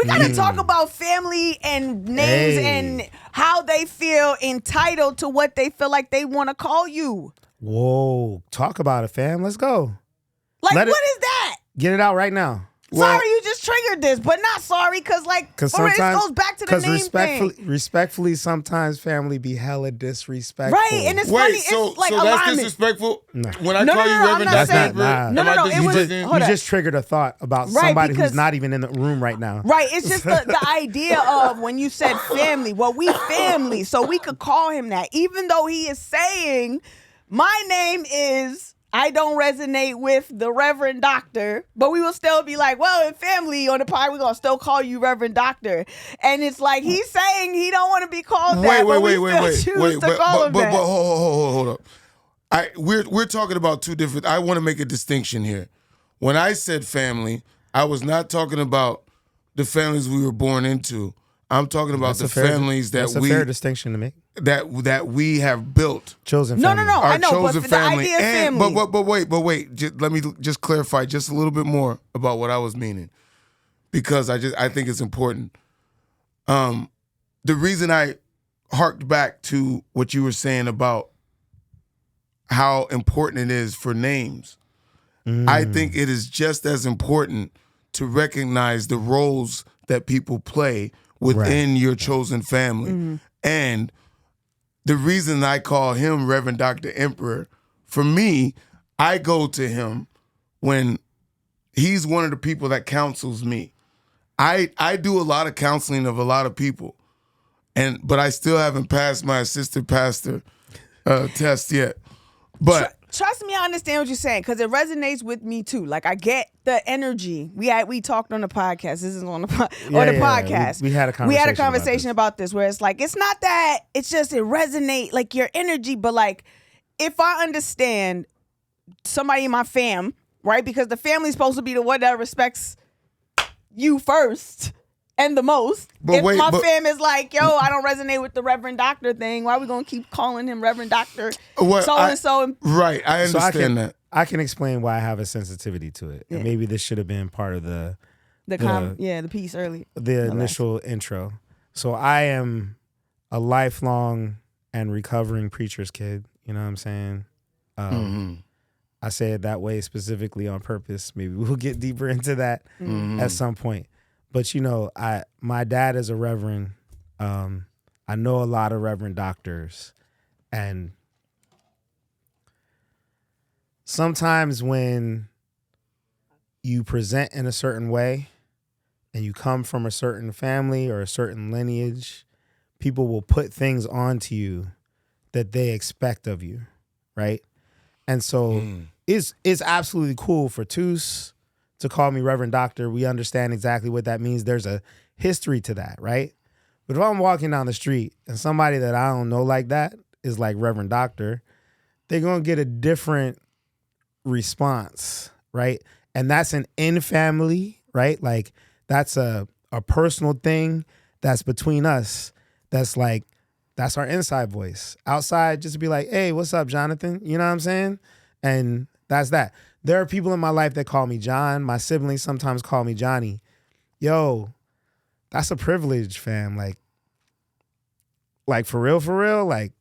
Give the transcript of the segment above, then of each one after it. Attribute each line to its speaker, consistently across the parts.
Speaker 1: We got to talk about family and names and how they feel entitled to what they feel like they want to call you.
Speaker 2: Whoa. Talk about it, fam. Let's go.
Speaker 1: Like, what is that?
Speaker 2: Get it out right now.
Speaker 1: Sorry, you just triggered this, but not sorry, because it goes back to the name thing.
Speaker 2: Respectfully, sometimes family be hella disrespectful.
Speaker 1: Right, and it's funny.
Speaker 3: So
Speaker 1: it's like
Speaker 3: that's
Speaker 1: alignment.
Speaker 3: disrespectful?
Speaker 2: No.
Speaker 3: When I call you Reverend Doctor?
Speaker 1: No,
Speaker 2: You just triggered a thought about somebody who's not even in the room right now.
Speaker 1: Right, it's just the idea of when you said family. Well, we family, so we could call him that, even though he is saying, my name is... I don't resonate with the Reverend Doctor, but we will still be like, well, in family on the pod, we're going to still call you Reverend Doctor. And it's like, he's saying he don't want to be called that, but we still choose to call him that.
Speaker 3: But hold up. We're talking about two different, I want to make a distinction here. When I said family, I was not talking about the families we were born into. I'm talking about the families that
Speaker 2: that's a fair distinction to make.
Speaker 3: That we have built.
Speaker 2: Chosen family.
Speaker 1: No, I know,
Speaker 3: chosen
Speaker 1: but
Speaker 3: family.
Speaker 1: the idea of family.
Speaker 3: But wait. Let me just clarify just a little bit more about what I was meaning, because I think it's important. The reason I harked back to what you were saying about how important it is for names, I think it is just as important to recognize the roles that people play within your chosen family. And the reason I call him Reverend Dr. Emperor, for me, I go to him when he's one of the people that counsels me. I do a lot of counseling of a lot of people, but I still haven't passed my assistant pastor test yet. But
Speaker 1: trust me, I understand what you're saying, because it resonates with me too. Like, I get the energy. We talked on the podcast. This is on the podcast.
Speaker 2: We had a conversation.
Speaker 1: About this, where it's like, it's not that, it's just it resonate, like your energy. But like, if I understand somebody in my fam, right? Because the family's supposed to be the one that respects you first and the most. But if my fam is like, yo, I don't resonate with the Reverend Doctor thing, why are we going to keep calling him Reverend Doctor so-and-so?
Speaker 3: Right, I understand that.
Speaker 2: I can explain why I have a sensitivity to it. And maybe this should have been part of the
Speaker 1: piece early.
Speaker 2: The initial intro. So I am a lifelong and recovering preacher's kid. You know what I'm saying? I say it that way specifically on purpose. Maybe we'll get deeper into that at some point. But, you know, my dad is a reverend. I know a lot of Reverend Doctors. And sometimes when you present in a certain way and you come from a certain family or a certain lineage, people will put things onto you that they expect of you, right? And so it's absolutely cool for Tous to call me Reverend Doctor. We understand exactly what that means. There's a history to that, right? But if I'm walking down the street and somebody that I don't know like that is like Reverend Doctor, they're going to get a different response, right? And that's an in-family, right? Like, that's a personal thing that's between us. That's like, that's our inside voice. Outside, just to be like, hey, what's up, Jonathan? You know what I'm saying? And that's that. There are people in my life that call me John. My siblings sometimes call me Johnny. Yo, that's a privilege, fam. Like for real, like,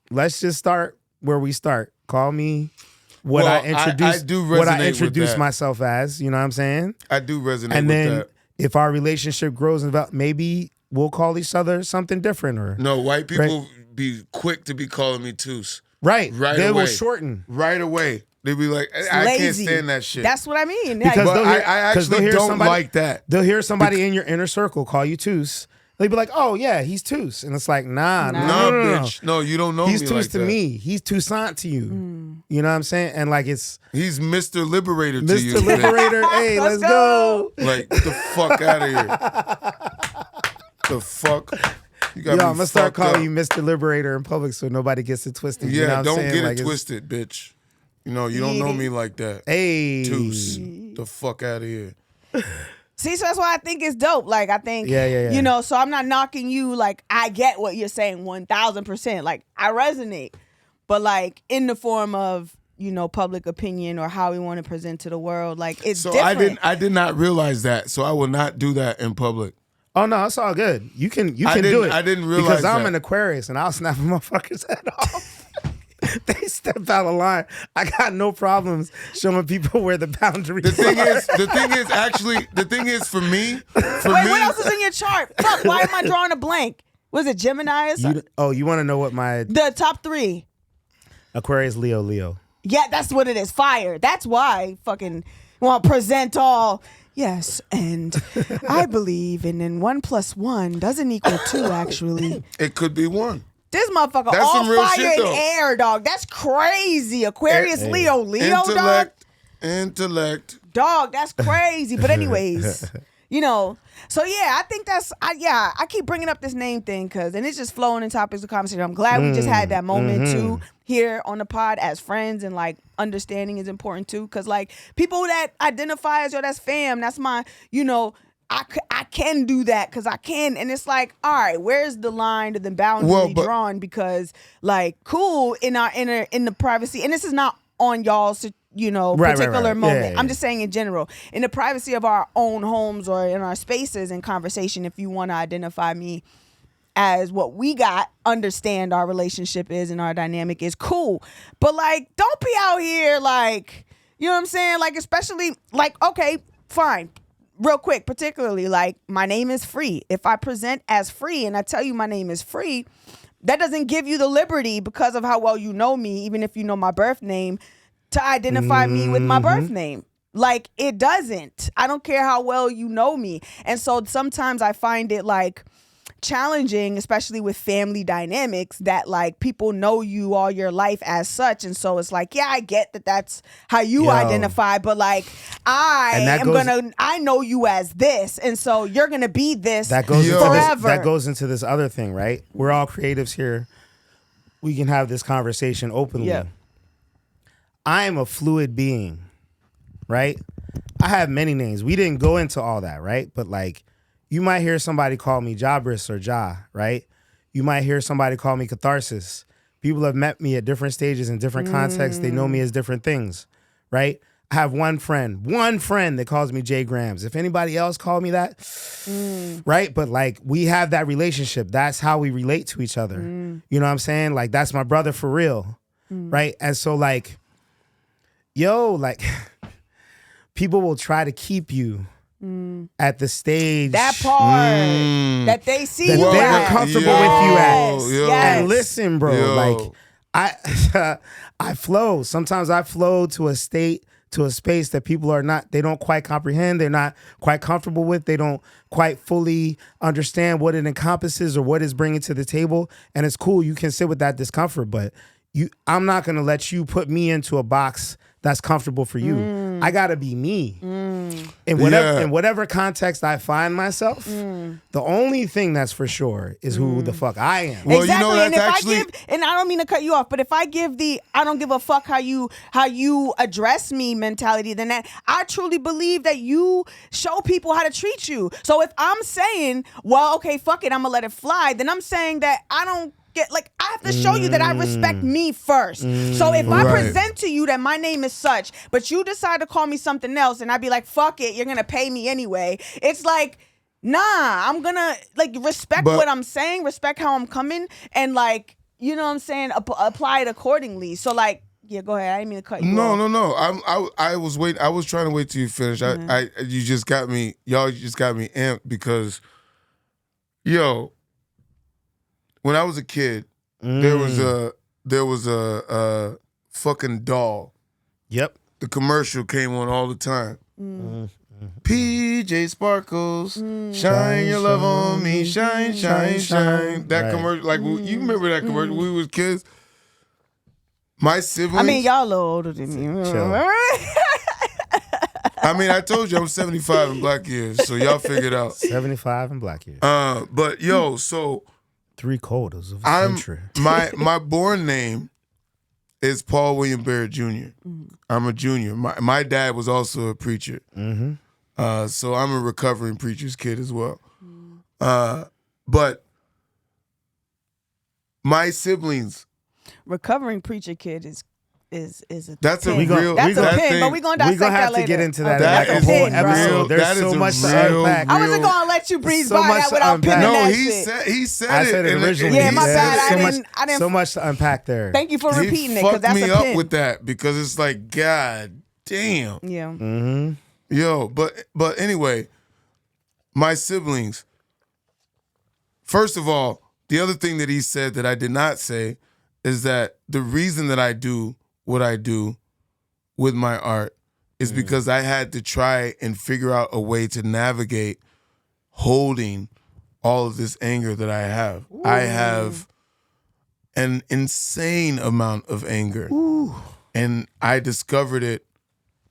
Speaker 2: let's just start where we start. Call me what I introduce myself as, you know what I'm saying?
Speaker 3: I do resonate with that.
Speaker 2: And then if our relationship grows and develops, maybe we'll call each other something different. Or
Speaker 3: no, white people be quick to be calling me Tous.
Speaker 2: Right. They
Speaker 3: away.
Speaker 2: will shorten.
Speaker 3: Right away. They be like, I can't stand that shit.
Speaker 1: That's what I mean.
Speaker 2: Because
Speaker 3: I actually don't like that.
Speaker 2: They'll hear somebody in your inner circle call you Tous. They'll be like, oh, yeah, he's Tous. And it's like, nah, no,
Speaker 3: bitch. No, you don't know me like that.
Speaker 2: He's Tous to me. He's Toussaint to you. You know what I'm saying? And like, he's
Speaker 3: Mr. Liberator to you.
Speaker 2: Mr. Liberator. Hey, let's go.
Speaker 3: Like, get the fuck out of here. The fuck?
Speaker 2: I'm going to start calling you Mr. Liberator in public so nobody gets it twisted.
Speaker 3: Yeah,
Speaker 2: you know what
Speaker 3: don't
Speaker 2: I'm saying?
Speaker 3: get it twisted, bitch. You know, you don't know me like that.
Speaker 2: Hey.
Speaker 3: Tous, the fuck out of here.
Speaker 1: See, so that's why I think it's dope. Like, I think, you know, so I'm not knocking you. Like, I get what you're saying 1,000%. Like, I resonate. But, like, in the form of, public opinion or how we want to present to the world. Like, it's
Speaker 3: So
Speaker 1: different.
Speaker 3: I did not realize that. So I will not do that in public.
Speaker 2: Oh no, it's all good. You can do it.
Speaker 3: I didn't realize
Speaker 2: because I'm
Speaker 3: that.
Speaker 2: an Aquarius and I'll snap a motherfucker's head off. They step out of line. I got no problems showing people where the boundaries
Speaker 3: The thing
Speaker 2: are.
Speaker 3: the thing is for me,
Speaker 1: Wait, what else is in your chart? Fuck, why am I drawing a blank? Was it Gemini or something?
Speaker 2: You want to know what my
Speaker 1: The top 3.
Speaker 2: Aquarius, Leo?
Speaker 1: Yeah, that's what it is. Fire. That's why fucking want to present all. Yes, and I believe in 1 + 1 doesn't equal 2, actually.
Speaker 3: it could be 1.
Speaker 1: This motherfucker
Speaker 3: That's
Speaker 1: all
Speaker 3: some real
Speaker 1: fire
Speaker 3: shit,
Speaker 1: and
Speaker 3: though.
Speaker 1: air, dog. That's crazy. Aquarius,
Speaker 2: Hey.
Speaker 1: Leo, dog.
Speaker 3: Intellect.
Speaker 1: Dog, that's crazy. But anyways, so yeah, I think I keep bringing up this name thing and it's just flowing in topics of conversation. I'm glad we just had that moment too here on the pod as friends, and like understanding is important too. Cause like people that identify as that's fam, that's my, I can do that because I can, and it's like, all right, where's the line to the boundary drawn? Because like, cool in the privacy, and this is not on y'all's particular moment.
Speaker 2: Yeah.
Speaker 1: I'm just saying in general, in the privacy of our own homes or in our spaces and conversation. If you want to identify me as what we got, understand our relationship is and our dynamic is cool, but like, don't be out here like, you know what I'm saying? Like, especially like, okay, fine. Real quick, particularly like my name is Phree. If I present as Phree and I tell you my name is Phree, that doesn't give you the liberty because of how well you know me, even if you know my birth name, to identify me with my birth name. Like, it doesn't. I don't care how well you know me. And so sometimes I find it like challenging, especially with family dynamics, that like people know you all your life as such, and so it's like, yeah, I get that that's how you identify, but like I know you as this, and so you're gonna be this forever.
Speaker 2: That goes into this other thing, right? We're all creatives here. We can have this conversation openly.
Speaker 1: Yeah.
Speaker 2: I am a fluid being, right? I have many names. We didn't go into all that, right? But like, you might hear somebody call me Jabris or Ja, right? You might hear somebody call me Catharsis. People have met me at different stages in different contexts. They know me as different things, right? I have one friend that calls me J Grams. If anybody else called me that, right? But like, we have that relationship. That's how we relate to each other. You know what I'm saying? Like, that's my brother for real, right? And so like, like people will try to keep you at the stage,
Speaker 1: that part that they see
Speaker 2: that
Speaker 1: you
Speaker 2: they're
Speaker 1: at.
Speaker 2: comfortable with you as.
Speaker 1: Yes.
Speaker 2: And listen, bro, like I flow. Sometimes I flow to a state, to a space that people are not, they don't quite comprehend. They're not quite comfortable with. They don't quite fully understand what it encompasses or what it's bringing to the table. And it's cool. You can sit with that discomfort, but I'm not going to let you put me into a box that's comfortable for you. I gotta be me. In whatever context I find myself, the only thing that's for sure is who the fuck I am.
Speaker 3: Well,
Speaker 1: exactly.
Speaker 3: that's
Speaker 1: And if
Speaker 3: actually,
Speaker 1: and I don't mean to cut you off, but if I give the I don't give a fuck how you address me mentality, then that I truly believe that you show people how to treat you. So if I'm saying, well, okay, fuck it, I'm gonna let it fly, then I'm saying that I don't I have to show you that I respect me first. So if I present to you that my name is such, but you decide to call me something else, and I'd be like, fuck it, you're gonna pay me anyway. It's like, nah, I'm gonna respect what I'm saying, respect how I'm coming, and you know what I'm saying, apply it accordingly. So yeah, go ahead. I didn't mean to cut you off.
Speaker 3: No. I was waiting. I was trying to wait till you finish. You just got me. Y'all just got me amped because, when I was a kid, there was a fucking doll.
Speaker 2: Yep.
Speaker 3: The commercial came on all the time. PJ Sparkles, shine your love on me, shine, shine, shine. That commercial, you remember that commercial? We was kids. My siblings.
Speaker 1: I mean, y'all a little older than me.
Speaker 3: I mean, I told you I'm 75 in black years, so y'all figure it out.
Speaker 2: 75 in black years.
Speaker 3: But so
Speaker 2: 3/4 of a century.
Speaker 3: My born name is Paul William Barrett Jr. I'm a junior. My dad was also a preacher. So I'm a recovering preacher's kid as well. But my siblings.
Speaker 1: Recovering preacher kid is is a
Speaker 3: That's a
Speaker 1: pin.
Speaker 3: real.
Speaker 1: That's a
Speaker 3: that
Speaker 1: pin,
Speaker 3: thing-
Speaker 1: but we're gonna
Speaker 2: We're
Speaker 1: dissect
Speaker 2: gonna have
Speaker 1: that
Speaker 2: to get
Speaker 1: later.
Speaker 2: into that
Speaker 1: Okay,
Speaker 2: in
Speaker 3: That
Speaker 2: like a
Speaker 3: is
Speaker 2: whole
Speaker 1: pin, bro.
Speaker 2: episode.
Speaker 3: that
Speaker 2: There's
Speaker 3: is
Speaker 2: so
Speaker 3: a
Speaker 2: much to
Speaker 3: real-
Speaker 2: unpack.
Speaker 1: I wasn't
Speaker 3: real-
Speaker 1: gonna let you breeze
Speaker 2: So
Speaker 1: by
Speaker 2: much
Speaker 1: that
Speaker 2: to
Speaker 1: without
Speaker 2: unpack.
Speaker 1: pinning
Speaker 3: No,
Speaker 1: that
Speaker 3: he
Speaker 1: shit.
Speaker 3: said
Speaker 2: I
Speaker 3: it.
Speaker 2: said it
Speaker 3: and
Speaker 2: originally.
Speaker 1: Yeah, my
Speaker 2: There's
Speaker 1: bad. I
Speaker 2: So
Speaker 1: didn't-
Speaker 2: much, so much to unpack there.
Speaker 1: Thank you for repeating
Speaker 3: he
Speaker 1: it, because
Speaker 3: fucked
Speaker 1: that's
Speaker 3: me
Speaker 1: a
Speaker 3: up
Speaker 1: pin.
Speaker 3: with that because it's like, God damn.
Speaker 1: Yeah.
Speaker 2: Mm-hmm.
Speaker 3: Yo, but anyway, my siblings. First of all, the other thing that he said that I did not say is that the reason that I do what I do with my art is because I had to try and figure out a way to navigate holding all of this anger that I have.
Speaker 1: Ooh.
Speaker 3: I have an insane amount of anger.
Speaker 1: Ooh.
Speaker 3: And I discovered it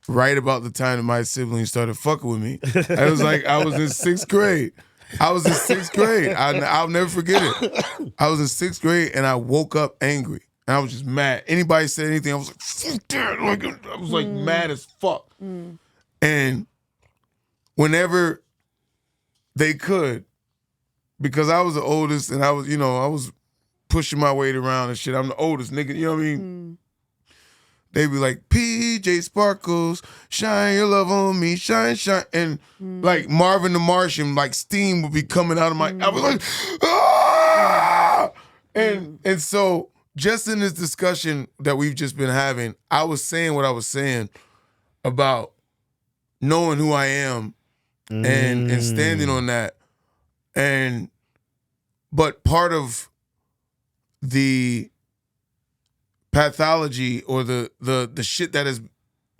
Speaker 3: right about the time that my siblings started fucking with me. I was like, I was in 6th grade. I'll never forget it. I was in 6th grade and I woke up angry. And I was just mad. Anybody said anything, I was like, fuck that. Like, I was like mad as fuck. And whenever they could, because I was the oldest and I was pushing my weight around and shit. I'm the oldest nigga, you know what I mean? They'd be like, PJ Sparkles, shine your love on me, shine, shine. And like Marvin the Martian, like steam would be coming out of my, I was like, ah! And so just in this discussion that we've just been having, I was saying what I was saying about knowing who I am and standing on that. But part of the pathology or the shit that has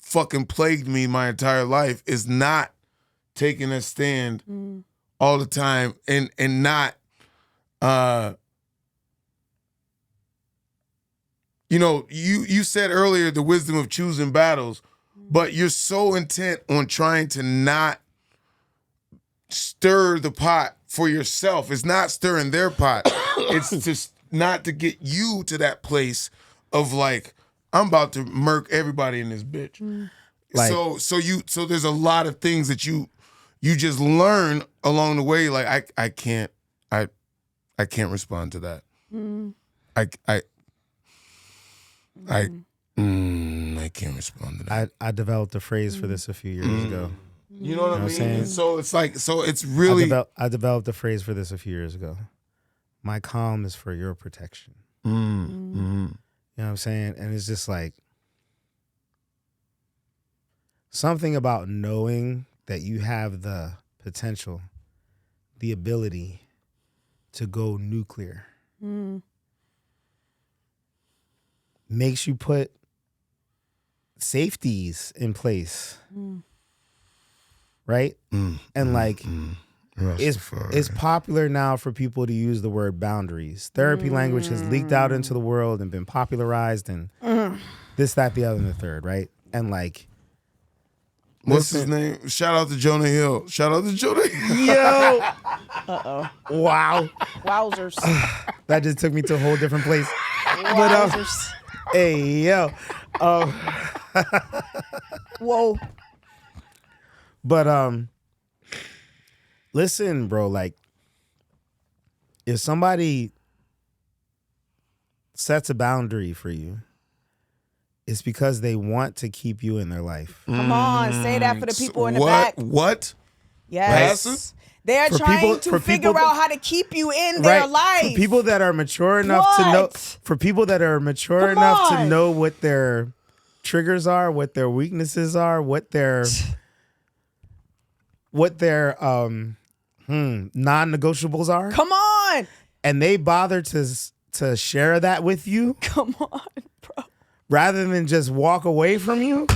Speaker 3: fucking plagued me my entire life is not taking a stand all the time and not you said earlier the wisdom of choosing battles, but you're so intent on trying to not stir the pot for yourself. It's not stirring their pot. It's just not to get you to that place of like, I'm about to murk everybody in this bitch.
Speaker 2: Like-
Speaker 3: So there's a lot of things that you just learn along the way. Like I can't respond to that. I can't respond to that.
Speaker 2: I developed a phrase for this a few years ago.
Speaker 3: You know what I mean?
Speaker 2: saying?
Speaker 3: So it's like, it's really.
Speaker 2: I developed a phrase for this a few years ago. My calm is for your protection. You know what I'm saying? And it's just like something about knowing that you have the potential, the ability to go nuclear makes you put safeties in place. Right? And like it's popular now for people to use the word boundaries. Therapy language has leaked out into the world and been popularized and this, that, the other, and the third, right? And like,
Speaker 3: What's his name? Shout out to Jonah Hill.
Speaker 2: yo, wow,
Speaker 1: Wowzers.
Speaker 2: that just took me to a whole different place.
Speaker 1: Wowzers.
Speaker 2: Hey, yo,
Speaker 1: Whoa.
Speaker 2: but listen, bro, like if somebody sets a boundary for you, it's because they want to keep you in their life.
Speaker 1: Come on, say that for the people in the
Speaker 3: what?
Speaker 1: back.
Speaker 3: What?
Speaker 1: Yes.
Speaker 3: Passive?
Speaker 1: They're
Speaker 2: For
Speaker 1: trying
Speaker 2: people-
Speaker 1: to
Speaker 2: for
Speaker 1: figure
Speaker 2: people-
Speaker 1: out how to keep you in their life.
Speaker 2: For people that are mature enough to know,
Speaker 1: What?
Speaker 2: for people that are mature
Speaker 1: Come
Speaker 2: enough to
Speaker 1: on.
Speaker 2: know what their triggers are, what their weaknesses are, what their non-negotiables are,
Speaker 1: Come on.
Speaker 2: and they bother to share that with you
Speaker 1: Come on, bro.
Speaker 2: rather than just walk away from you.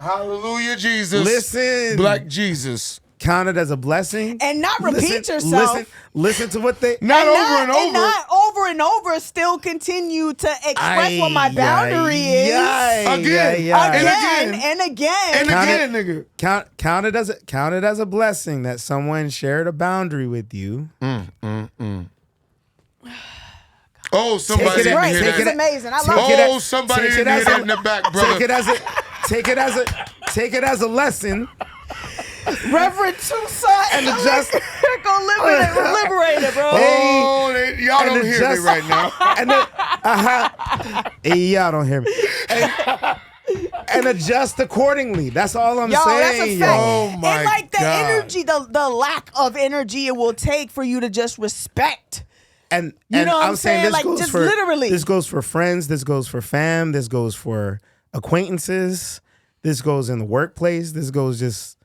Speaker 3: Hallelujah, Jesus.
Speaker 2: Listen,
Speaker 3: Black Jesus.
Speaker 2: count it as a blessing.
Speaker 1: And not repeat yourself.
Speaker 2: Listen to what they
Speaker 3: Not over
Speaker 1: not,
Speaker 3: and over.
Speaker 1: And not over and over still continue to express what my boundary is.
Speaker 3: Again.
Speaker 1: And again.
Speaker 3: And
Speaker 2: Count
Speaker 3: again, nigga.
Speaker 2: Count it as a blessing that someone shared a boundary with you.
Speaker 3: Oh, somebody
Speaker 2: Take it
Speaker 3: didn't
Speaker 2: as-
Speaker 3: hear
Speaker 1: This
Speaker 2: take
Speaker 1: is
Speaker 3: that.
Speaker 1: amazing. I
Speaker 2: take
Speaker 1: love
Speaker 2: it
Speaker 1: it.
Speaker 3: Oh, somebody
Speaker 2: take it
Speaker 3: didn't hear
Speaker 2: as
Speaker 3: that
Speaker 2: a-
Speaker 3: in the back, brother.
Speaker 2: Take it as a lesson.
Speaker 1: Reverend Toussaint
Speaker 2: And just
Speaker 1: go liberate it, bro.
Speaker 3: Oh, y'all
Speaker 2: and
Speaker 3: don't hear me
Speaker 2: adjust-
Speaker 3: right now.
Speaker 2: and then, y'all don't hear me. and adjust accordingly. That's all I'm saying.
Speaker 1: That's a fact.
Speaker 3: Oh my
Speaker 1: and like the
Speaker 3: God.
Speaker 1: energy, the lack of energy it will take for you to just respect.
Speaker 2: And
Speaker 1: You know what I'm
Speaker 2: saying
Speaker 1: saying?
Speaker 2: this
Speaker 1: Like,
Speaker 2: goes
Speaker 1: just
Speaker 2: for
Speaker 1: literally.
Speaker 2: This goes for friends. This goes for fam. This goes for acquaintances. This goes in the workplace. This goes just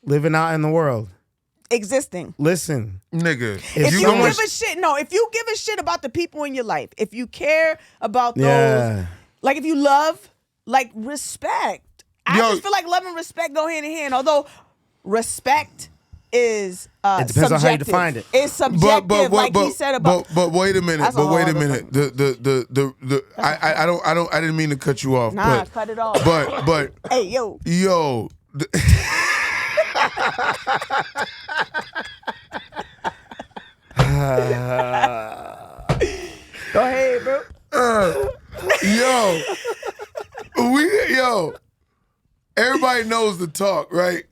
Speaker 2: living out in the world.
Speaker 1: Existing.
Speaker 2: Listen,
Speaker 3: Nigga.
Speaker 1: If you
Speaker 3: gonna-
Speaker 1: give a shit, if you give a shit about the people in your life, if you care about those,
Speaker 2: Yeah.
Speaker 1: like if you love, like respect. I
Speaker 3: Yo.
Speaker 1: just feel like love and respect go hand in hand. Although respect is
Speaker 2: It depends on how you
Speaker 1: subjective.
Speaker 2: define it.
Speaker 1: It's subjective, like he said about.
Speaker 3: But wait a minute.
Speaker 1: That's a
Speaker 3: But
Speaker 1: whole
Speaker 3: wait a
Speaker 1: other
Speaker 3: minute. I didn't mean to cut you off.
Speaker 1: Nah, cut it off.
Speaker 3: But
Speaker 1: Hey, yo.
Speaker 3: yo.
Speaker 1: Go ahead, bro.
Speaker 3: Yo, everybody knows the talk, right?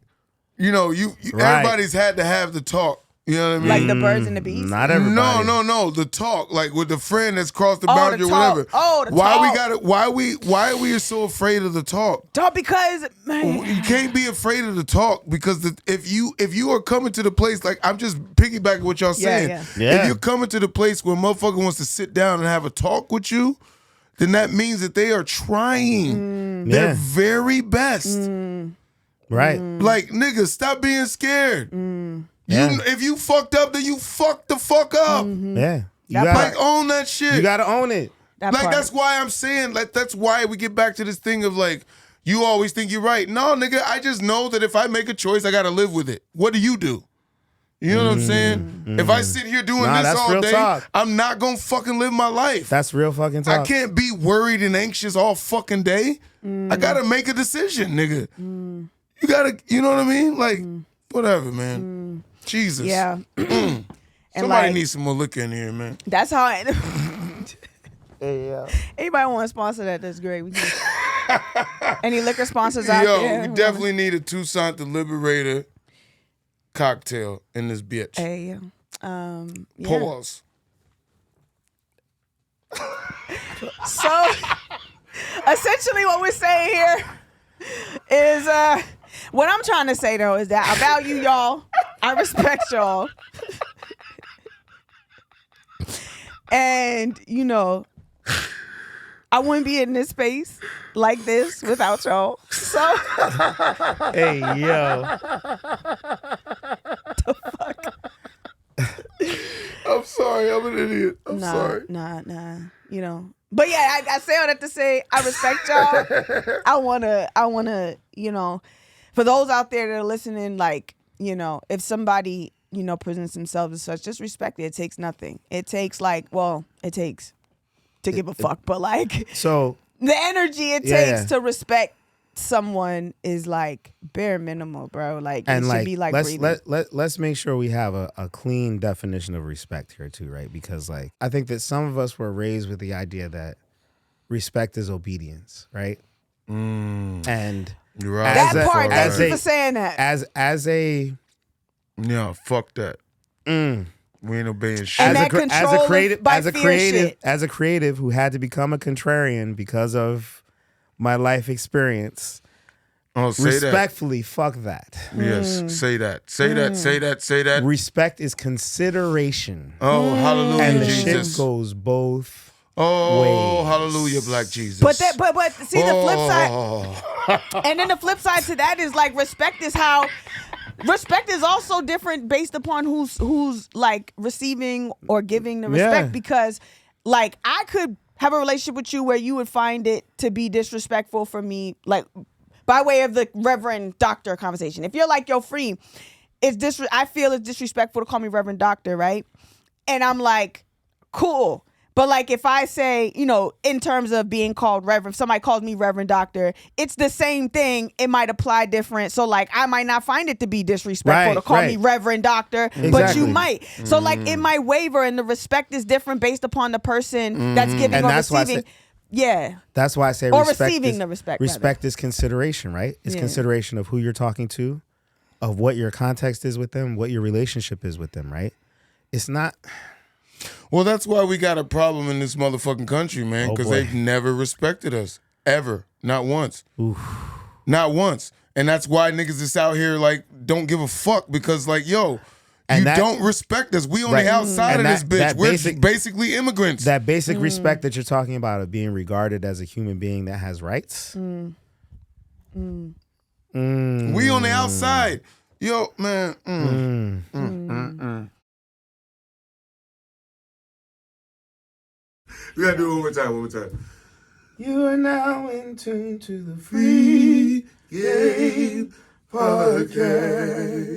Speaker 3: You know,
Speaker 2: Right.
Speaker 3: everybody's had to have the talk. You know what I mean?
Speaker 1: Like the birds and the bees.
Speaker 2: Not everybody.
Speaker 3: No. The talk, like with the friend that's crossed the
Speaker 1: Oh, the
Speaker 3: boundary or
Speaker 1: talk.
Speaker 3: whatever.
Speaker 1: Oh, the
Speaker 3: why we
Speaker 1: talk.
Speaker 3: got it? Why are we so afraid of the talk?
Speaker 1: Dog, because man,
Speaker 3: You can't be afraid of the talk because if you are coming to the place, like I'm just piggybacking what y'all saying.
Speaker 2: Yeah.
Speaker 3: If you're coming to the place where a motherfucker wants to sit down and have a talk with you, then that means that they are trying their
Speaker 2: Yeah.
Speaker 3: very best.
Speaker 2: Right.
Speaker 3: Like, nigga, stop being scared.
Speaker 2: Yeah.
Speaker 3: If you fucked up, then you fucked the fuck up.
Speaker 2: Yeah. You
Speaker 1: That
Speaker 2: gotta,
Speaker 3: Like, own that shit.
Speaker 2: you gotta own it.
Speaker 1: that
Speaker 3: Like,
Speaker 1: part.
Speaker 3: that's why I'm saying, like, that's why we get back to this thing of like, you always think you're right. No, nigga, I just know that if I make a choice, I gotta live with it. What do? You know what I'm saying? If I sit here doing
Speaker 2: Nah,
Speaker 3: this
Speaker 2: that's
Speaker 3: all
Speaker 2: real
Speaker 3: day,
Speaker 2: talk.
Speaker 3: I'm not gonna fucking live my life.
Speaker 2: That's real fucking talk.
Speaker 3: I can't be worried and anxious all fucking day. I gotta make a decision, nigga. You gotta, you know what I mean? Like, whatever, man. Jesus.
Speaker 1: Yeah. And
Speaker 3: Somebody
Speaker 1: like,
Speaker 3: needs some more liquor in here, man.
Speaker 1: That's how I.
Speaker 2: Yeah.
Speaker 1: Anybody want to sponsor that? That's great. We can, any liquor sponsors out
Speaker 3: Yo,
Speaker 1: there?
Speaker 3: we definitely need a Toussaint the Liberator cocktail in this bitch.
Speaker 1: Hey, yeah.
Speaker 3: Pause.
Speaker 1: So, essentially, what we're saying here is, what I'm trying to say though is that I value y'all, I respect y'all, and I wouldn't be in this space like this without y'all. So,
Speaker 2: Hey, yo.
Speaker 3: I'm sorry, I'm an idiot. I'm sorry.
Speaker 1: Nah. But yeah, I say all that to say I respect y'all. I wanna, for those out there that are listening, like, if somebody, presents themselves as such, just respect it. It takes nothing. It takes it takes to give a fuck, but like
Speaker 2: So
Speaker 1: the energy it
Speaker 2: Yeah,
Speaker 1: takes
Speaker 2: yeah.
Speaker 1: to respect someone is like bare minimal, bro. Like
Speaker 2: and
Speaker 1: it should
Speaker 2: like,
Speaker 1: be like
Speaker 2: let's
Speaker 1: breathing.
Speaker 2: let's make sure we have a clean definition of respect here too, right? Because like I think that some of us were raised with the idea that respect is obedience, right? And
Speaker 3: You're right.
Speaker 1: that
Speaker 2: as a-
Speaker 1: part,
Speaker 2: as
Speaker 1: thank you
Speaker 2: a-
Speaker 1: for saying that.
Speaker 2: as a
Speaker 3: Yeah, fuck that. We ain't obeying shit.
Speaker 1: And that
Speaker 2: as a
Speaker 1: control
Speaker 2: creative
Speaker 1: by
Speaker 2: as a
Speaker 1: fear
Speaker 2: creative
Speaker 1: shit.
Speaker 2: as a creative who had to become a contrarian because of my life experience.
Speaker 3: Oh, say
Speaker 2: Respectfully, fuck that.
Speaker 3: that. Yes, say that. Say that. Say that. Say that.
Speaker 2: Respect is consideration.
Speaker 3: Oh, hallelujah,
Speaker 2: And the
Speaker 3: Jesus.
Speaker 2: shit goes both
Speaker 3: Oh,
Speaker 2: ways.
Speaker 3: hallelujah, Black Jesus.
Speaker 1: But see the flip side.
Speaker 3: Oh.
Speaker 1: And then the flip side to that is like respect is also different based upon who's like receiving or giving the respect,
Speaker 2: Yeah.
Speaker 1: because like I could have a relationship with you where you would find it to be disrespectful for me, like by way of the Reverend Doctor conversation. If you're like, yo, Phree, I feel it's disrespectful to call me Reverend Doctor, right? And I'm like, cool. But like if I say, in terms of being called Reverend, if somebody calls me Reverend Doctor, it's the same thing. It might apply different. So like I might not find it to be disrespectful to call me Reverend Doctor, but
Speaker 2: Exactly.
Speaker 1: you might. So like it might waver, and the respect is different based upon the person that's giving
Speaker 2: And
Speaker 1: or
Speaker 2: that's why I
Speaker 1: receiving.
Speaker 2: say-
Speaker 1: Yeah.
Speaker 2: That's why I say
Speaker 1: Or
Speaker 2: respect
Speaker 1: receiving
Speaker 2: is,
Speaker 1: the respect,
Speaker 2: Respect is consideration, right? It's
Speaker 1: Yeah.
Speaker 2: consideration of who you're talking to, of what your context is with them, what your relationship is with them, right? It's not.
Speaker 3: Well, that's why we got a problem in this motherfucking country, man,
Speaker 2: Oh,
Speaker 3: because
Speaker 2: boy.
Speaker 3: they've never respected us ever, not once.
Speaker 2: Oof.
Speaker 3: Not once. And that's why niggas is out here like don't give a fuck because like, yo, you don't respect us. We on the outside of this bitch. We're basically immigrants.
Speaker 2: That basic respect that you're talking about of being regarded as a human being that has rights.
Speaker 3: We on the outside. Yo, man. We gotta do it one more time.
Speaker 2: You are now in tune to the Free Game Podcast.